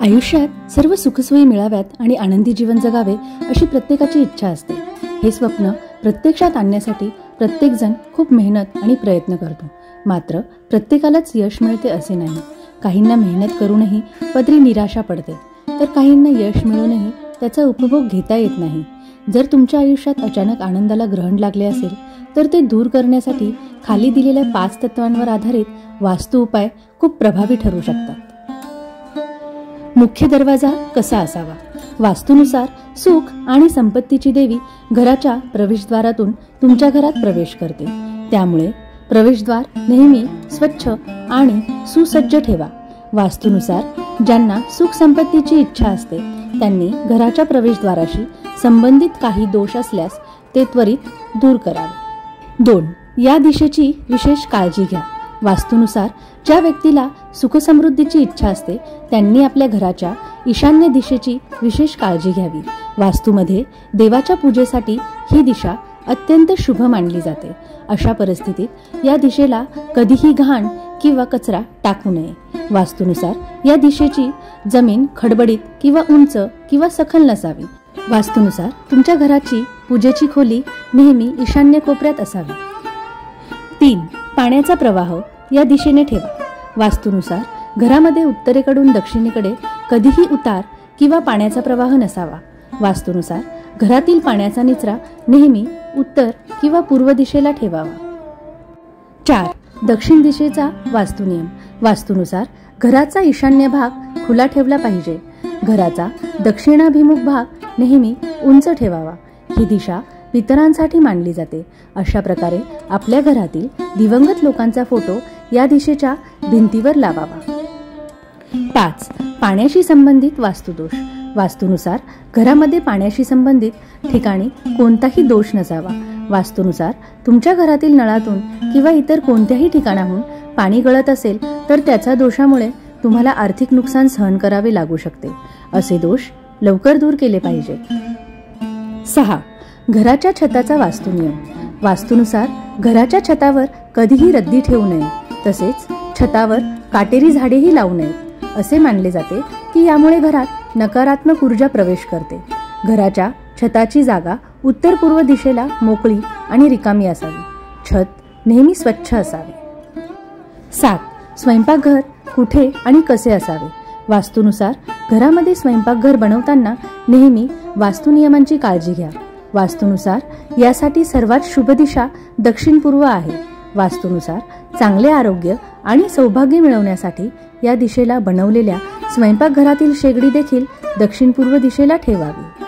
आयुष्यात सर्व सुखसोयी मिळाव्यात आणि आनंदी जीवन जगावे अशी प्रत्येकाची इच्छा असते। हे स्वप्न प्रत्यक्षात आणण्यासाठी प्रत्येकजण खूप मेहनत आणि प्रयत्न करतो। मात्र प्रत्येकालाच यश मिळते असे नाही। काहींना मेहनत करूनही पदरी निराशा पडते, तर काहींना यश मिळूनही त्याचा उपभोग घेता येत नाही। जर तुमच्या आयुष्यात अचानक आनंदाला ग्रहण लागले असेल तर ते दूर करण्यासाठी खाली दिलेल्या 5 तत्वांवर आधारित वास्तु उपाय खूप प्रभावी ठरू शकतात। मुख्य दरवाजा कसा असावा? वास्तुनुसार सुख आणि संपत्तीची देवी घराच्या प्रवेशद्वारातून तुमच्या घरात प्रवेश करते। त्यामुळे प्रवेशद्वार नेहमी स्वच्छ आणि सुसज्ज ठेवा। वास्तुनुसार ज्यांना सुख संपत्तीची इच्छा असते त्यांनी घराच्या प्रवेशद्वाराशी संबंधित काही दोष असल्यास ते त्वरित दूर करावे। 2. या दिशेची विशेष काळजी घ्या। वास्तुनुसार ज्या व्यक्तीला सुखसमृद्धीची इच्छा असते त्यांनी आपल्या घराच्या ईशान्य दिशेची विशेष काळजी घ्यावी। वास्तूमध्ये देवाच्या पूजेसाठी ही दिशा अत्यंत शुभ मानली जाते। अशा परिस्थितीत या दिशेला कधीही घाण किंवा कचरा टाकू नये। वास्तुनुसार या दिशेची जमीन खडबडीत किंवा उंच किंवा सखल नसावी। वास्तुनुसार तुमच्या घराची पूजेची खोली नेहमी ईशान्य कोपऱ्यात असावी। 3. पाण्याचा प्रवाह या दिशेने ठेवा। वास्तुनुसार घरामध्ये उत्तरेकडून दक्षिणेकडे कधीही उतार किंवा पाण्याचा प्रवाह नसावा। वास्तुनुसार घरातील पाण्याचा निचरा नेहमी उत्तर किंवा पूर्व दिशेला ठेवावा। 4. दक्षिण दिशेचा वास्तुनियम। वास्तुनुसार घराचा ईशान्य भाग खुला ठेवला पाहिजे। घराचा दक्षिणाभिमुख भाग नेहमी उंच ठेवावा। ही दिशा पितरांसाठी मानली जाते। अशा प्रकारे आपल्या घरातील दिवंगत लोकांचा फोटो या दिशेच्या भिंतीवर लावावा। 5. पाण्याशी संबंधित वास्तुदोष। वास्तुनुसार घरामध्ये पाण्याशी संबंधित ठिकाणी कोणताही दोष नसावा। वास्तुनुसार तुमच्या घरातील नळातून किंवा इतर कोणत्याही ठिकाणाहून पाणी गळत असेल तर त्याच्या दोषामुळे तुम्हाला आर्थिक नुकसान सहन करावे लागू शकते। असे दोष लवकर दूर केले पाहिजेत। 6. घराच्या छताचा वास्तुनियम। वास्तुनुसार घराच्या छतावर कधीही रद्दी ठेवू नये, तसेच छतावर काटेरी झाडेही लावू नयेत। असे मानले जाते की यामुळे घरात नकारात्मक ऊर्जा प्रवेश करते। घराच्या छताची जागा उत्तर पूर्व दिशेला मोकळी आणि रिकामी असावी। छत नेहमी स्वच्छ असावे। 7. स्वयंपाकघर कुठे आणि कसे असावे? वास्तुनुसार घरामध्ये स्वयंपाकघर बनवताना नेहमी वास्तुनियमांची काळजी घ्या। वास्तुनुसार यासाठी सर्वात शुभ दिशा दक्षिण पूर्व आहे। वास्तुनुसार चांगले आरोग्य आणि सौभाग्य मिळवण्यासाठी या दिशेला बनवलेल्या स्वयंपाकघरातील शेगडी देखील दक्षिण पूर्व दिशेला ठेवावी।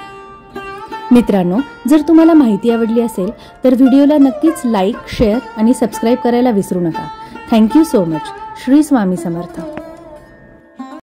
मित्रांनो, जर तुम्हाला माहिती आवडली असेल तर व्हिडिओला नक्कीच लाईक, शेअर आणि सबस्क्राईब करायला विसरू नका। Thank you so much. Shri Swami समर्थ।